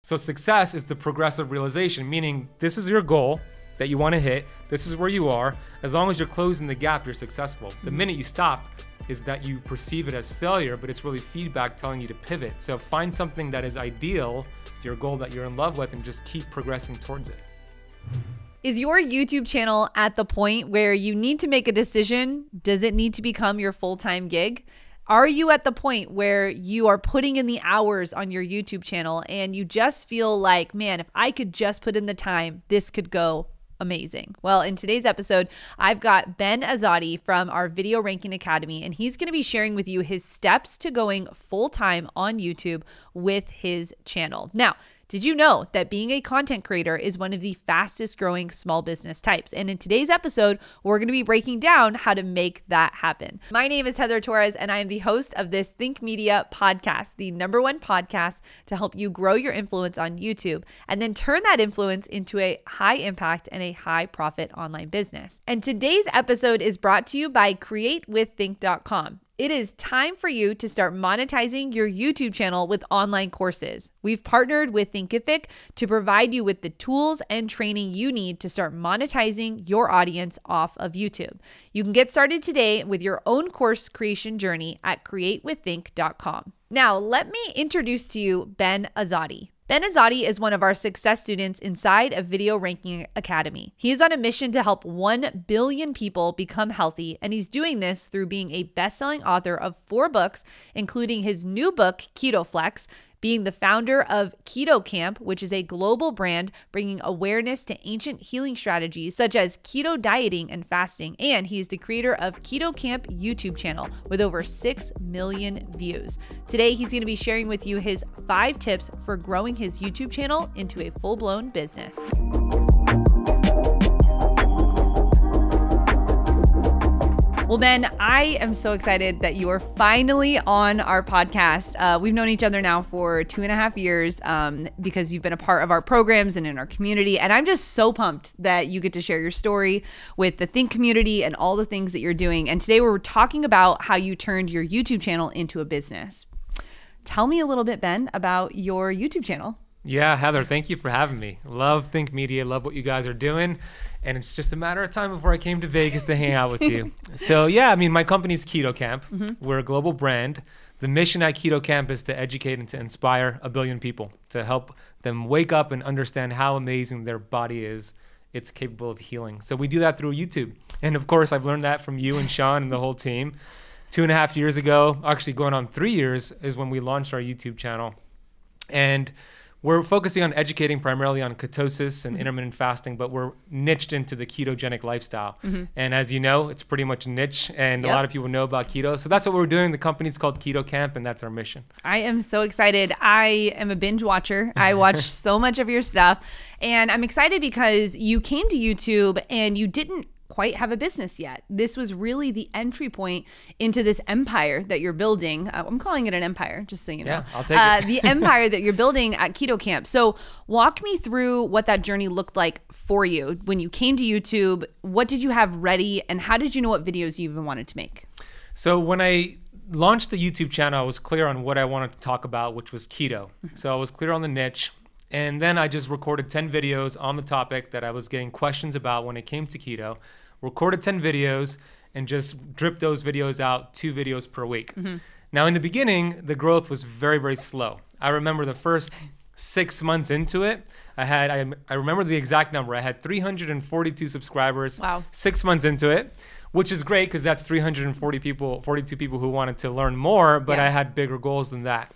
So success is the progressive realization, meaning this is your goal that you want to hit. This is where you are. As long as you're closing the gap, you're successful. The minute you stop is that you perceive it as failure, but it's really feedback telling you to pivot. So find something that is ideal, your goal that you're in love with, and just keep progressing towards it. Is your YouTube channel at the point where you need to make a decision? Does it need to become your full-time gig? Are you at the point where you are putting in the hours on your YouTube channel and you just feel like, man, if I could just put in the time, this could go amazing? Well, in today's episode, I've got Ben Azadi from our Video Ranking Academy, and he's going to be sharing with you his steps to going full-time on YouTube with his channel. Now, did you know that being a content creator is one of the fastest growing small business types? And in today's episode, we're going to be breaking down how to make that happen. My name is Heather Torres, and I am the host of this Think Media podcast, the #1 podcast to help you grow your influence on YouTube and then turn that influence into a high impact and a high profit online business. And today's episode is brought to you by createwiththink.com. It is time for you to start monetizing your YouTube channel with online courses. We've partnered with Thinkific to provide you with the tools and training you need to start monetizing your audience off of YouTube. You can get started today with your own course creation journey at createwiththink.com. Now, let me introduce to you Ben Azadi. Ben Azadi is one of our success students inside of Video Ranking Academy. He is on a mission to help 1 billion people become healthy, and he's doing this through being a best-selling author of 4 books, including his new book, Keto Flex, being the founder of Keto Camp, which is a global brand bringing awareness to ancient healing strategies such as keto dieting and fasting. And he is the creator of Keto Camp YouTube channel with over 6 million views. Today, he's going to be sharing with you his 5 tips for growing his YouTube channel into a full-blown business. Well, Ben, I am so excited that you are finally on our podcast. We've known each other now for 2.5 years because you've been a part of our programs and in our community. And I'm just so pumped that you get to share your story with the Think community and all the things that you're doing. And today we're talking about how you turned your YouTube channel into a business. Tell me a little bit, Ben, about your YouTube channel. Yeah, Heather, thank you for having me. Love Think Media, love what you guys are doing. And it's just a matter of time before I came to Vegas to hang out with you. So yeah, I mean, my company's Keto Camp. We're a global brand. The mission at Keto Camp is to educate and to inspire 1 billion people, to help them wake up and understand how amazing their body is. It's capable of healing. So we do that through YouTube. And of course, I've learned that from you and Sean and the whole team. 2.5 years ago, actually going on 3 years, is when we launched our YouTube channel. And we're focusing on educating primarily on ketosis and intermittent fasting, but we're niched into the ketogenic lifestyle. And as you know, it's pretty much niche, and a lot of people know about keto. So that's what we're doing. The company's called Keto Camp, and that's our mission. I am so excited. I am a binge watcher. I watch so much of your stuff, and I'm excited because you came to YouTube and you didn't quite have a business yet. This was really the entry point into this empire that you're building. I'm calling it an empire, just so you know. Yeah, I'll take it. The empire that you're building at Keto Camp. So walk me through what that journey looked like for you. When you came to YouTube, what did you have ready, and how did you know what videos you even wanted to make? So when I launched the YouTube channel, I was clear on what I wanted to talk about, which was keto. So I was clear on the niche. And then I just recorded 10 videos on the topic that I was getting questions about when it came to keto. Recorded 10 videos and just dripped those videos out, 2 videos per week. Now, in the beginning, the growth was very, very slow. I remember the first 6 months into it, I remember the exact number. I had 342 subscribers. Wow. 6 months into it, which is great because that's 42 people who wanted to learn more, but I had bigger goals than that.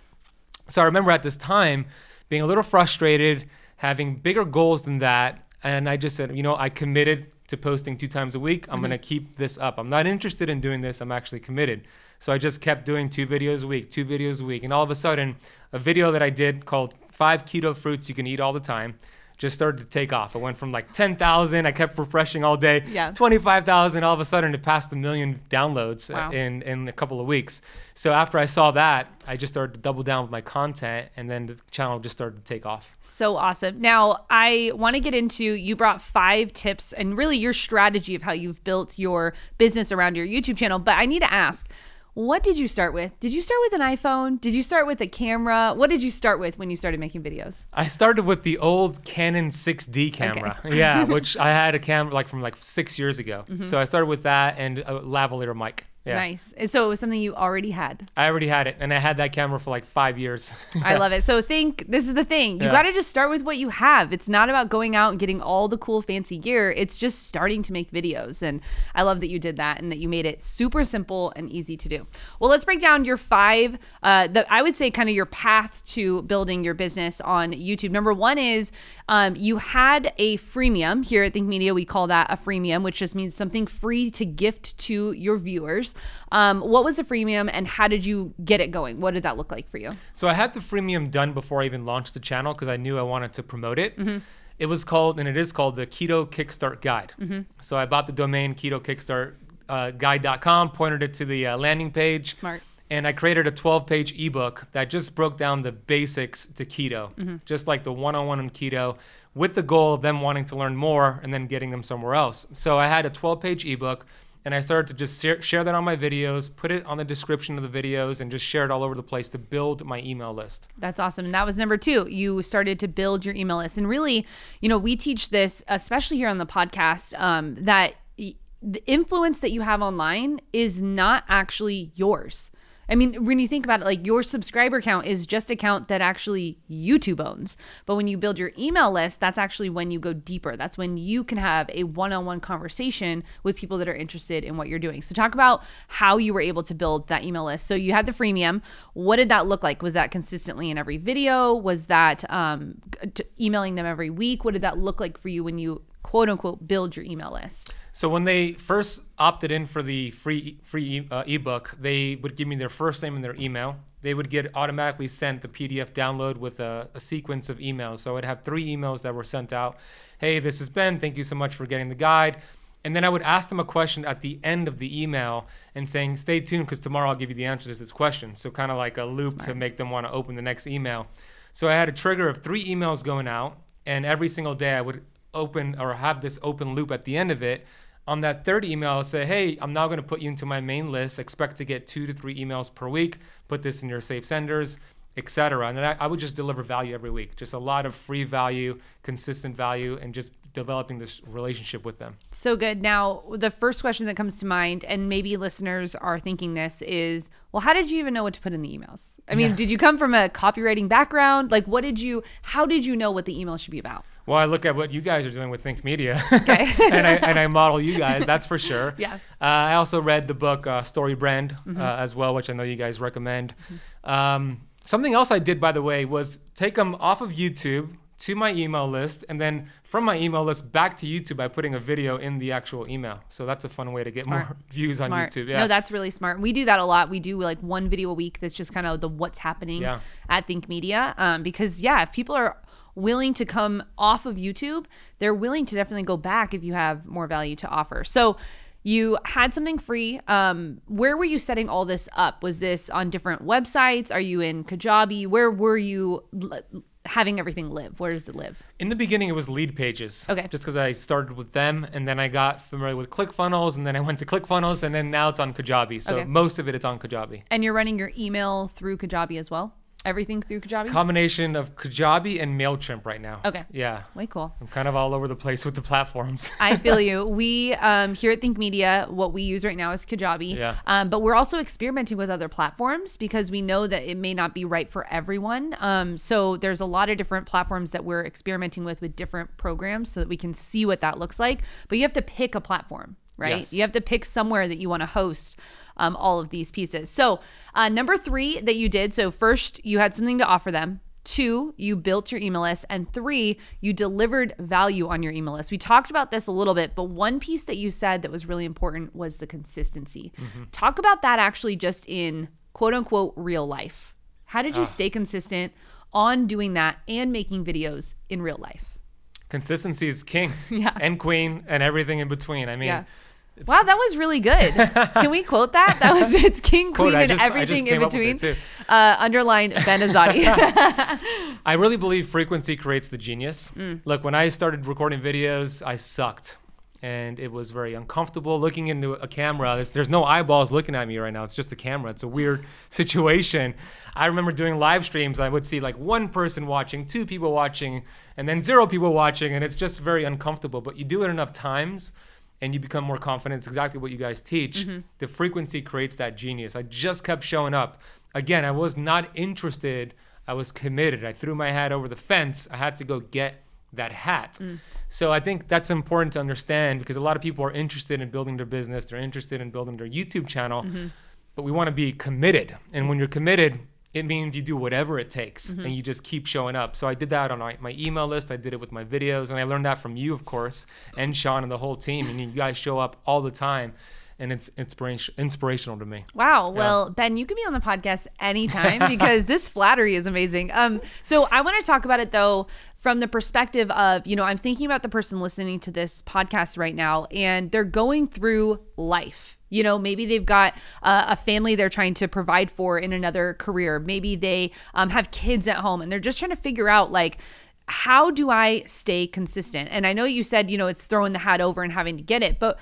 So I remember at this time being a little frustrated, having bigger goals than that. And I just said, you know, I committed to posting 2 times a week. I'm going to keep this up. I'm not interested in doing this. I'm actually committed. So I just kept doing 2 videos a week, 2 videos a week. And all of a sudden, a video that I did called 5 Keto Fruits You Can Eat All the Time just started to take off. It went from like 10,000. I kept refreshing all day. 25,000. All of a sudden, it passed 1 million downloads in a couple of weeks. So after I saw that, I just started to double down with my content, and then the channel just started to take off. So awesome. Now, I want to get into, you brought 5 tips and really your strategy of how you've built your business around your YouTube channel. But I need to ask, What did you start with? Did you start with an iPhone? Did you start with a camera? What did you start with when you started making videos? I started with the old Canon 6D camera. Okay. Yeah, which I had a camera from 6 years ago. So I started with that and a lavalier mic. Yeah. Nice. And so it was something you already had. I already had it, and I had that camera for 5 years. I love it. So this is the thing. You got to just start with what you have. It's not about going out and getting all the cool fancy gear. It's just starting to make videos. And I love that you did that and that you made it super simple and easy to do. Well, let's break down your 5, I would say kind of your path to building your business on YouTube. Number 1 is you had a freemium. Here at Think Media, we call that a freemium, which just means something free to gift to your viewers. What was the freemium and how did you get it going? What did that look like for you? So I had the freemium done before I even launched the channel because I knew I wanted to promote it. It was called, and it is called, the Keto Kickstart Guide. So I bought the domain ketokickstartguide.com, pointed it to the landing page. Smart. And I created a 12-page ebook that just broke down the basics to keto, just like the 101 on keto, with the goal of them wanting to learn more and then getting them somewhere else. So I had a 12-page ebook. And I started to just share that on my videos, put it on the description of the videos, and just share it all over the place to build my email list. That's awesome. And that was number 2. You started to build your email list. And really, we teach this, especially here on the podcast, that the influence that you have online is not actually yours. I mean, when you think about it, your subscriber count is just a count that actually YouTube owns. But when you build your email list, that's actually when you go deeper. That's when you can have a one-on-one conversation with people that are interested in what you're doing. So talk about how you were able to build that email list. So you had the freemium. What did that look like? Was that consistently in every video? Was that emailing them every week? What did that look like for you when you quote unquote build your email list? So when they first opted in for the free ebook, they would give me their first name and their email. They would get automatically sent the PDF download with a sequence of emails. So I'd have 3 emails that were sent out. Hey, this is Ben. Thank you so much for getting the guide. And then I would ask them a question at the end of the email and saying, stay tuned because tomorrow I'll give you the answer to this question. So kind of like a loop to make them want to open the next email. So I had a trigger of 3 emails going out, and every single day I would open or have this open loop at the end of it. On that 3rd email, I'll say, hey, I'm now going to put you into my main list. Expect to get 2 to 3 emails per week. Put this in your safe senders, etc. And then I would just deliver value every week. Just a lot of free value, consistent value, and just developing this relationship with them. So good. Now, the first question that comes to mind, and maybe listeners are thinking this, is, well, how did you even know what to put in the emails? I mean, did you come from a copywriting background? How did you know what the email should be about? Well, I look at what you guys are doing with Think Media, okay. and I model you guys, that's for sure. Yeah. I also read the book Story Brand as well, which I know you guys recommend. Something else I did, by the way, was take them off of YouTube to my email list, and then from my email list back to YouTube by putting a video in the actual email. So that's a fun way to get more views on YouTube. Yeah. No, that's really smart. We do that a lot. We do 1 video a week that's just kind of the what's happening at Think Media. Because if people are willing to come off of YouTube, they're willing to definitely go back if you have more value to offer. So you had something free. Where were you setting all this up? Was this on different websites? Are you in Kajabi? Where were you having everything live? Where does it live? In the beginning, it was lead pages. Okay. Just because I started with them, and then I got familiar with ClickFunnels, and then I went to ClickFunnels, and then now it's on Kajabi. So most of it's on Kajabi. And you're running your email through Kajabi as well? Everything through Kajabi? Combination of Kajabi and MailChimp right now. Okay. Yeah. Way cool. I'm kind of all over the place with the platforms. I feel you. We, here at Think Media, what we use right now is Kajabi. Yeah. But we're also experimenting with other platforms because we know that it may not be right for everyone. So there's a lot of different platforms that we're experimenting with different programs so that we can see what that looks like. But you have to pick a platform, right? Yes. You have to pick somewhere that you want to host all of these pieces. So number 3 that you did, so first you had something to offer them. 2, you built your email list. And 3, you delivered value on your email list. We talked about this a little bit, but one piece that you said that was really important was the consistency. Talk about that actually just in quote unquote real life. How did you stay consistent on doing that and making videos in real life? Consistency is king and queen and everything in between. I mean, wow, that was really good. Can we quote that? That was it's king, queen, and everything in between. Underline Ben Azadi. I really believe frequency creates the genius. Look, when I started recording videos, I sucked. and it was very uncomfortable looking into a camera. There's no eyeballs looking at me right now. It's just a camera. It's a weird situation. I remember doing live streams. I would see like one person watching, 2 people watching, and then 0 people watching, and it's just very uncomfortable. But you do it enough times and you become more confident. It's exactly what you guys teach. The frequency creates that genius. I just kept showing up. Again, I was not interested. I was committed. I threw my hat over the fence. I had to go get that hat. So I think that's important to understand, because a lot of people are interested in building their business. They're interested in building their YouTube channel, but we want to be committed. And when you're committed, it means you do whatever it takes and you just keep showing up. So I did that on my email list. I did it with my videos, and I learned that from you, of course, and Sean and the whole team. And you guys show up all the time. And it's inspirational to me. Wow. Well, Ben, you can be on the podcast anytime because this flattery is amazing. So I want to talk about it, though, from the perspective of, I'm thinking about the person listening to this podcast right now, and they're going through life. Maybe they've got a family they're trying to provide for in another career. Maybe they have kids at home, and they're just trying to figure out, like, how do I stay consistent? And I know you said, it's throwing the hat over and having to get it, but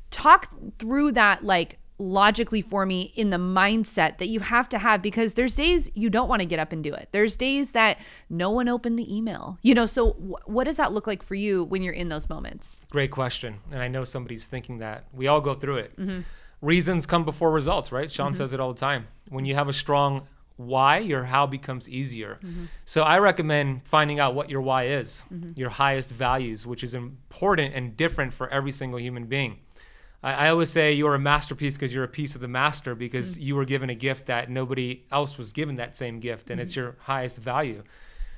talk through that, like, logically for me, in the mindset that you have to have, because there's days you don't want to get up and do it. There's days that no one opened the email, so what does that look like for you when you're in those moments? Great question. And I know somebody's thinking that. We all go through it. Reasons come before results, right? Sean says it all the time. When you have a strong why, your how becomes easier. So I recommend finding out what your why is, your highest values, which is important and different for every single human being. I always say you're a masterpiece because you're a piece of the master, because you were given a gift that nobody else was given that same gift, and it's your highest value.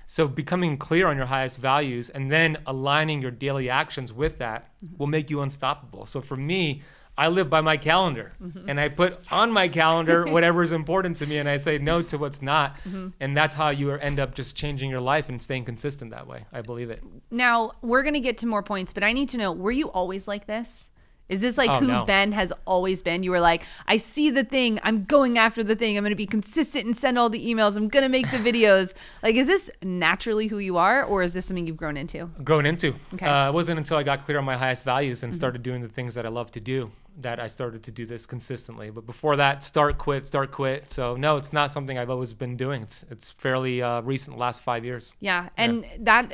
So becoming clear on your highest values and then aligning your daily actions with that will make you unstoppable. So for me, I live by my calendar, and I put on my calendar whatever is important to me, and I say no to what's not. And that's how you end up just changing your life and staying consistent that way. I believe it. Now, we're going to get to more points, but I need to know, were you always like this? Is this like who Ben has always been? You were like, I see the thing, I'm going after the thing, I'm going to be consistent and send all the emails, I'm going to make the videos. Like, is this naturally who you are, or is this something you've grown into? Grown into. Okay. It wasn't until I got clear on my highest values and started doing the things that I love to do that I started to do this consistently. But before that, start, quit. So no, it's not something I've always been doing. It's fairly recent, last 5 years. Yeah. And that,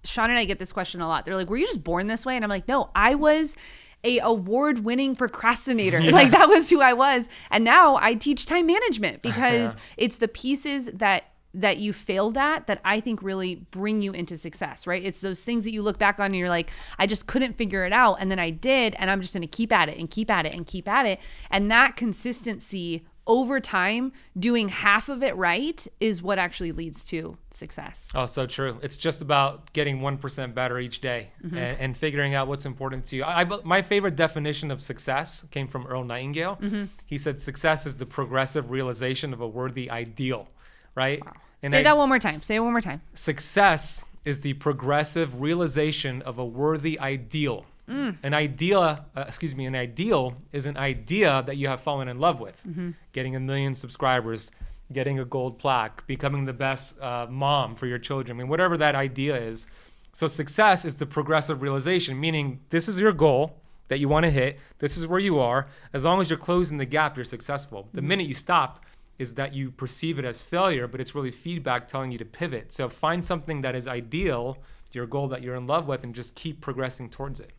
Sean and I get this question a lot. They're like, were you just born this way? And I'm like, no, I was a award-winning procrastinator. Like, that was who I was. And now I teach time management because it's the pieces that you failed at that I think really bring you into success, right? It's those things that you look back on and you're like, I just couldn't figure it out. And then I did, and I'm just going to keep at it and keep at it and keep at it. And that consistency over time, doing half of it right, is what actually leads to success. Oh, so true. It's just about getting 1% better each day and figuring out what's important to you. My favorite definition of success came from Earl Nightingale. He said, success is the progressive realization of a worthy ideal, right? Wow. Say that one more time. Say it one more time. Success is the progressive realization of a worthy ideal. An ideal is an idea that you have fallen in love with. Getting 1 million subscribers, getting a gold plaque, becoming the best mom for your children. I mean, whatever that idea is. So success is the progressive realization, meaning this is your goal that you want to hit. This is where you are. As long as you're closing the gap, you're successful. The minute you stop is that you perceive it as failure, but it's really feedback telling you to pivot. So find something that is ideal, your goal that you're in love with, and just keep progressing towards it.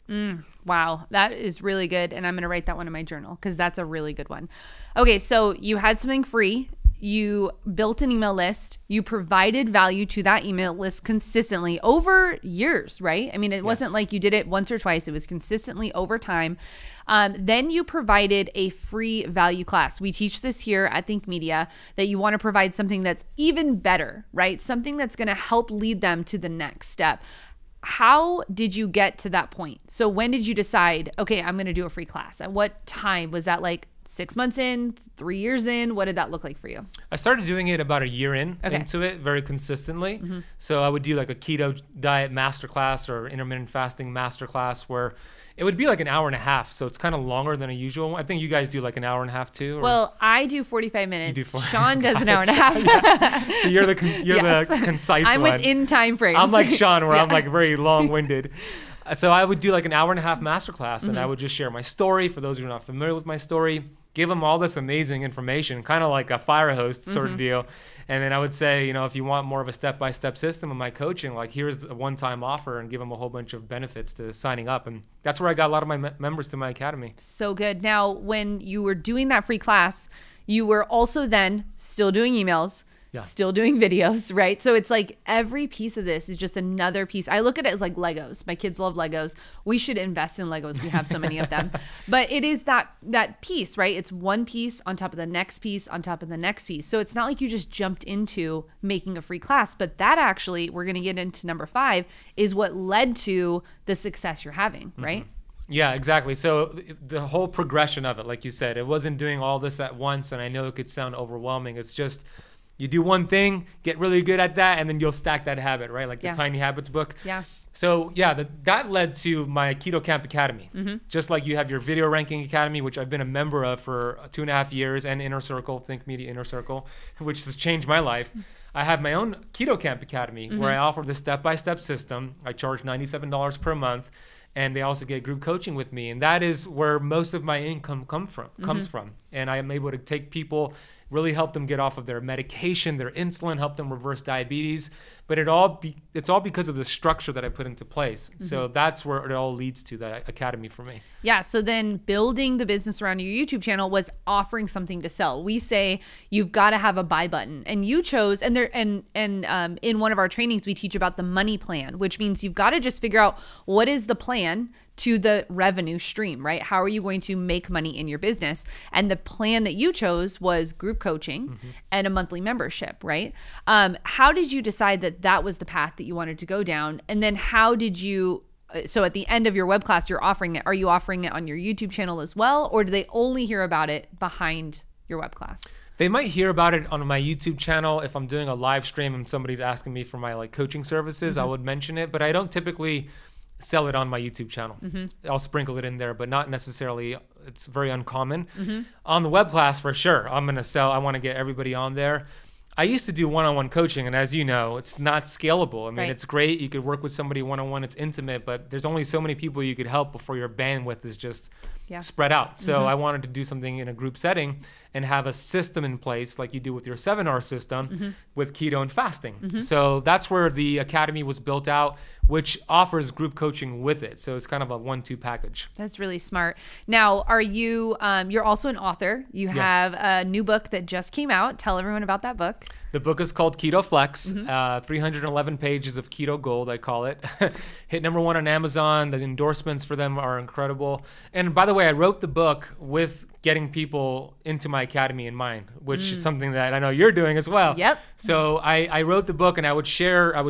Wow, that is really good. And I'm going to write that one in my journal because that's a really good one. Okay, so you had something free. You built an email list. You provided value to that email list consistently over years, right? I mean, it wasn't like you did it once or twice. It was consistently over time. Then you provided a free value class. We teach this here at Think Media, that you want to provide something that's even better, right? Something that's going to help lead them to the next step. How did you get to that point? So when did you decide, okay, I'm going to do a free class? At what time? Was that like 6 months in, 3 years in? What did that look like for you? I started doing it about a year into it, very consistently. So I would do like a keto diet masterclass or intermittent fasting masterclass where it would be like an hour and a half. So it's kind of longer than a usual one. I think you guys do like an hour and a half too. Or? Well, I do 45 minutes. Sean does an hour and a half. So you're the concise I'm one. within time frames. I'm like Sean, where I'm like very long-winded. So I would do like an 1.5 hour masterclass, and I would just share my story for those who are not familiar with my story, give them all this amazing information, kind of like a fire hose sort of deal. And then I would say, you know, if you want more of a step-by-step system of my coaching, like here's a one-time offer, and give them a whole bunch of benefits to signing up. And that's where I got a lot of my members to my academy. So good. Now, when you were doing that free class, you were also then still doing emails, still doing videos, right? So it's like every piece of this is just another piece. I look at it as like Legos. My kids love Legos. We should invest in Legos. We have so many of them. But it is that piece, right? It's one piece on top of the next piece on top of the next piece. So it's not like you just jumped into making a free class, but that actually, we're going to get into number 5, is what led to the success you're having, right? Yeah, exactly. So the whole progression of it, like you said, it wasn't doing all this at once. And I know it could sound overwhelming. It's just, you do one thing, get really good at that, and then you'll stack that habit, right? Like the Tiny Habits book. Yeah. So yeah, that led to my Keto Camp Academy. Just like you have your Video Ranking Academy, which I've been a member of for 2.5 years, and Inner Circle, Think Media Inner Circle, which has changed my life. I have my own Keto Camp Academy where I offer the step-by-step system. I charge $97 per month. And they also get group coaching with me. And that is where most of my income comes from. And I am able to take people, really help them get off of their medication, their insulin, help them reverse diabetes. But it's all because of the structure that I put into place. So that's where it all leads to, that academy for me. Yeah. So then building the business around your YouTube channel was offering something to sell. We say you've got to have a buy button, and you chose, and in one of our trainings, we teach about the money plan, which means you've got to just figure out what is the plan to the revenue stream, right? How are you going to make money in your business? And the plan that you chose was group coaching and a monthly membership, right? How did you decide that was the path that you wanted to go down? And then how did you, so at the end of your web class, you're offering it. Are you offering it on your YouTube channel as well? Or do they only hear about it behind your web class? They might hear about it on my YouTube channel. If I'm doing a live stream and somebody's asking me for my like coaching services, I would mention it, but I don't typically sell it on my YouTube channel. I'll sprinkle it in there, but not necessarily. It's very uncommon. On the web class, for sure, I want to get everybody on there. I used to do one-on-one coaching, and as you know, it's not scalable. I mean, it's great. You could work with somebody one-on-one. It's intimate, but there's only so many people you could help before your bandwidth is just spread out. So I wanted to do something in a group setting and have a system in place like you do with your 7R system with keto and fasting. So that's where the academy was built out, which offers group coaching with it. So it's kind of a 1-2 package. That's really smart. Now, are you, you're also an author. You have a new book that just came out. Tell everyone about that book. The book is called Keto Flex, 311 pages of keto gold, I call it. Hit #1 on Amazon. The endorsements for them are incredible. And by the way, I wrote the book with getting people into my academy in mind, which is something that I know you're doing as well. Yep. So I wrote the book, and I would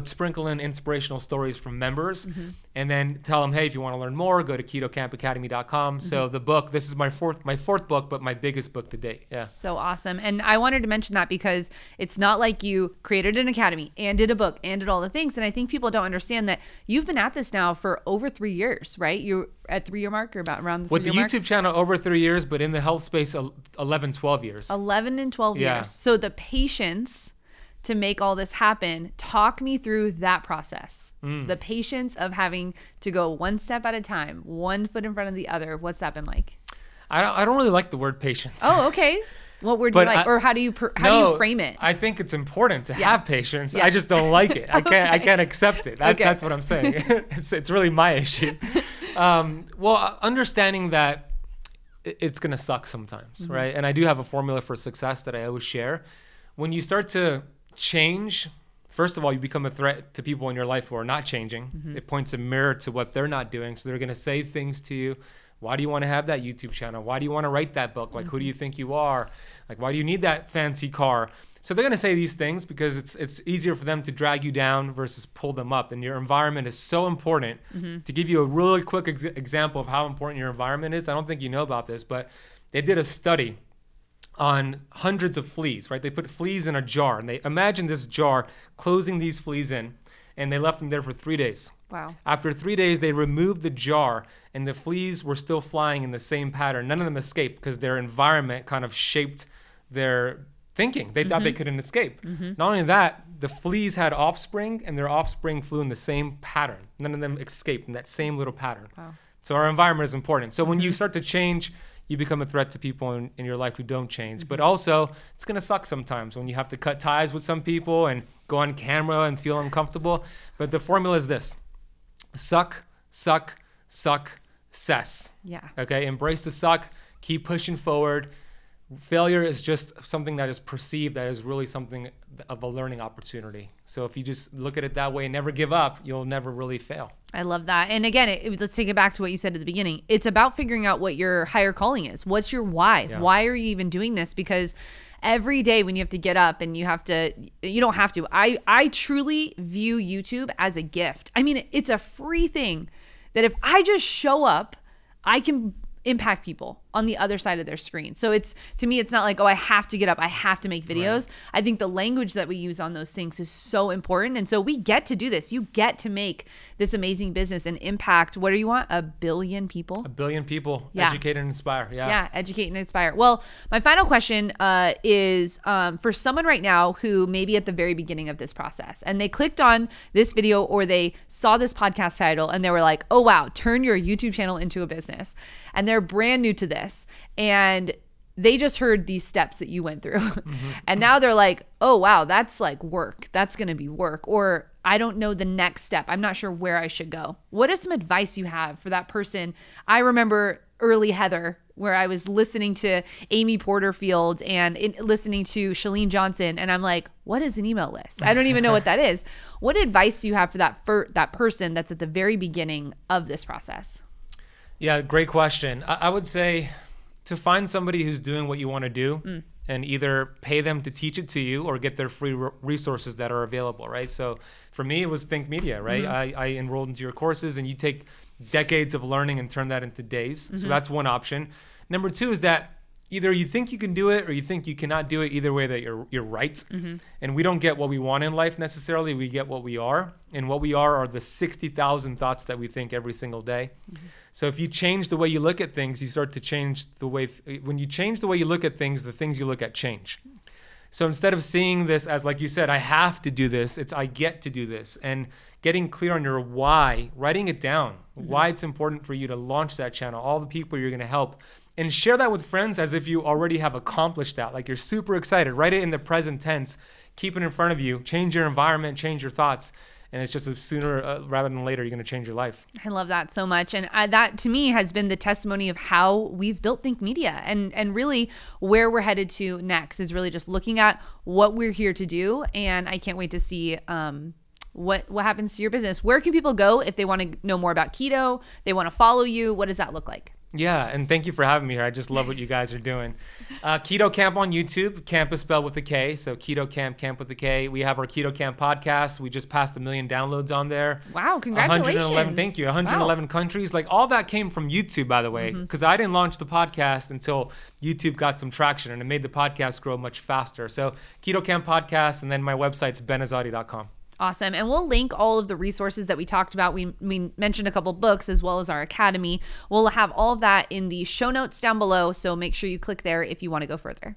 sprinkle in inspirational stories from members, and then tell them, hey, if you want to learn more, go to ketocampacademy.com. So the book, this is my fourth book, but my biggest book to date. Yeah. So awesome. And I wanted to mention that because it's not like you created an academy and did a book and did all the things. And I think people don't understand that you've been at this now for over 3 years, right? You're at 3-year mark, or about around the 3-year mark? With the YouTube channel, over 3 years, but in the health space, 11, 12 years. 11 and 12 years. So the patience to make all this happen, talk me through that process. The patience of having to go one step at a time, one foot in front of the other. What's that been like? I don't really like the word patience. Oh, okay. What word do you like? Or how do you frame it? I think it's important to have patience. I just don't like it. I can't accept it. That's what I'm saying. It's really my issue. Well, understanding that it's going to suck sometimes, right? And I do have a formula for success that I always share. When you start to change, first of all, you become a threat to people in your life who are not changing. It points a mirror to what they're not doing. So they're going to say things to you. Why do you want to have that YouTube channel? Why do you want to write that book? Like, who do you think you are? Like, why do you need that fancy car? So they're going to say these things because it's easier for them to drag you down versus pull them up. And your environment is so important. To give you a really quick example of how important your environment is, I don't think you know about this, but they did a study on hundreds of fleas, right? They put fleas in a jar, and they imagine this jar, closing these fleas in, and they left them there for 3 days. Wow. After 3 days, they removed the jar, and the fleas were still flying in the same pattern. None of them escaped because their environment kind of shaped their thinking. They thought they couldn't escape. Not only that, the fleas had offspring, and their offspring flew in the same pattern. None of them escaped in that same little pattern. Wow. So our environment is important. So when you start to change, you become a threat to people in your life who don't change. But also, it's going to suck sometimes when you have to cut ties with some people and go on camera and feel uncomfortable. But the formula is this: suck, suck, suck, cess. Yeah. Okay, embrace the suck, keep pushing forward. Failure is just something that is perceived that is really something of a learning opportunity. So if you just look at it that way and never give up, you'll never really fail. I love that. And again, let's take it back to what you said at the beginning. It's about figuring out what your higher calling is. What's your why? Yeah. Why are you even doing this? Because every day when you have to get up and you don't have to. I truly view YouTube as a gift. I mean, it's a free thing that if I just show up, I can impact people on the other side of their screen. So to me, it's not like, oh, I have to get up, I have to make videos. Right. I think the language that we use on those things is so important. And so we get to do this. You get to make this amazing business and impact, what do you want? 1 billion people? 1 billion people. Yeah. Educate and inspire. Yeah, educate and inspire. Well, my final question is for someone right now who may be at the very beginning of this process and they clicked on this video or they saw this podcast title and they were like, oh, wow, turn your YouTube channel into a business. And they're brand new to this. And they just heard these steps that you went through. And now they're like, oh, wow, that's like work. That's going to be work. Or I don't know the next step. I'm not sure where I should go. What is some advice you have for that person? I remember early Heather, where I was listening to Amy Porterfield and listening to Chalene Johnson. And I'm like, what is an email list? I don't even know what that is. What advice do you have for that person that's at the very beginning of this process? Yeah, great question. I would say to find somebody who's doing what you want to do and either pay them to teach it to you or get their free resources that are available, right? So for me, it was Think Media, right? I enrolled into your courses and you take decades of learning and turn that into days. So that's one option. Number two is that either you think you can do it or you think you cannot do it. Either way, that you're right. And we don't get what we want in life necessarily. We get what we are. And what we are the 60,000 thoughts that we think every single day. So if you change the way you look at things, you start to change the way, when you change the way you look at things, the things you look at change. So instead of seeing this as, like you said, I have to do this, it's I get to do this. And getting clear on your why, writing it down, why it's important for you to launch that channel, all the people you're going to help. And share that with friends as if you already have accomplished that. Like you're super excited. Write it in the present tense. Keep it in front of you. Change your environment. Change your thoughts. And it's just sooner rather than later, you're going to change your life. I love that so much. And that to me has been the testimony of how we've built Think Media. And really where we're headed to next is really just looking at what we're here to do. And I can't wait to see what happens to your business. Where can people go if they want to know more about Keto? They want to follow you. What does that look like? Yeah, and thank you for having me here. I just love what you guys are doing. Keto Camp on YouTube. Camp is spelled with a K, so Keto Camp, Camp with a K. We have our Keto Camp podcast. We just passed 1 million downloads on there. Wow, congratulations. 111, thank you. 111 countries. Like all that came from YouTube, by the way, because I didn't launch the podcast until YouTube got some traction, and it made the podcast grow much faster. So Keto Camp podcast, and then my website's benazadi.com. Awesome. And we'll link all of the resources that we talked about. We mentioned a couple books as well as our academy. We'll have all of that in the show notes down below. So make sure you click there if you want to go further.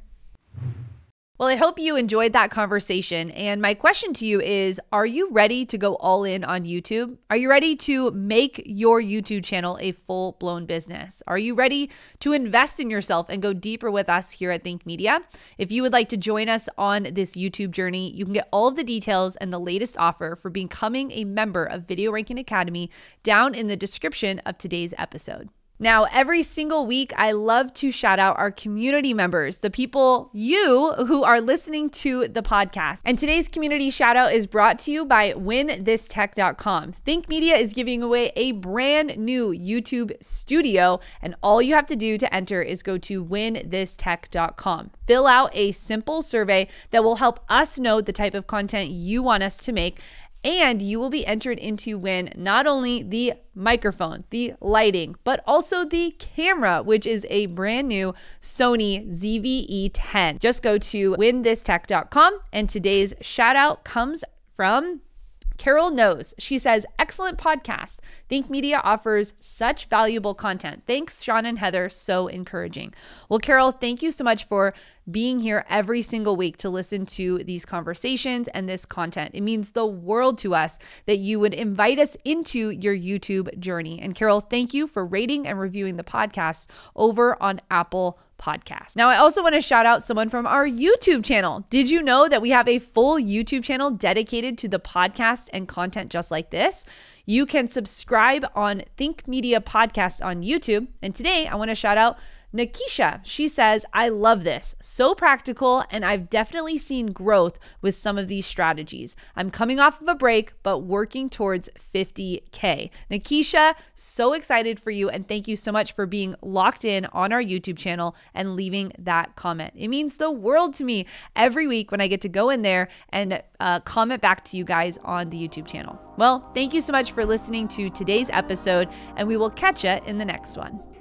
Well, I hope you enjoyed that conversation. And my question to you is, are you ready to go all in on YouTube? Are you ready to make your YouTube channel a full-blown business? Are you ready to invest in yourself and go deeper with us here at Think Media? If you would like to join us on this YouTube journey, you can get all of the details and the latest offer for becoming a member of Video Ranking Academy down in the description of today's episode. Now, every single week, I love to shout out our community members, the people, you, who are listening to the podcast. And today's community shout out is brought to you by winthisTech.com. Think Media is giving away a brand new YouTube studio, and all you have to do to enter is go to winthisTech.com. Fill out a simple survey that will help us know the type of content you want us to make, and you will be entered in to win not only the microphone, the lighting, but also the camera, which is a brand new Sony ZV-E10. Just go to winthisTech.com, and today's shout out comes from Carol knows. She says, excellent podcast. Think Media offers such valuable content. Thanks, Sean and Heather. So encouraging. Well, Carol, thank you so much for being here every single week to listen to these conversations and this content. It means the world to us that you would invite us into your YouTube journey. And Carol, thank you for rating and reviewing the podcast over on Apple Podcasts. Now, I also want to shout out someone from our YouTube channel. Did you know that we have a full YouTube channel dedicated to the podcast and content just like this? You can subscribe on Think Media Podcast on YouTube. And today I want to shout out Nakisha. She says, I love this. So practical, and I've definitely seen growth with some of these strategies. I'm coming off of a break, but working towards 50K. Nakisha, so excited for you, and thank you so much for being locked in on our YouTube channel and leaving that comment. It means the world to me every week when I get to go in there and comment back to you guys on the YouTube channel. Well, thank you so much for listening to today's episode, and we will catch you in the next one.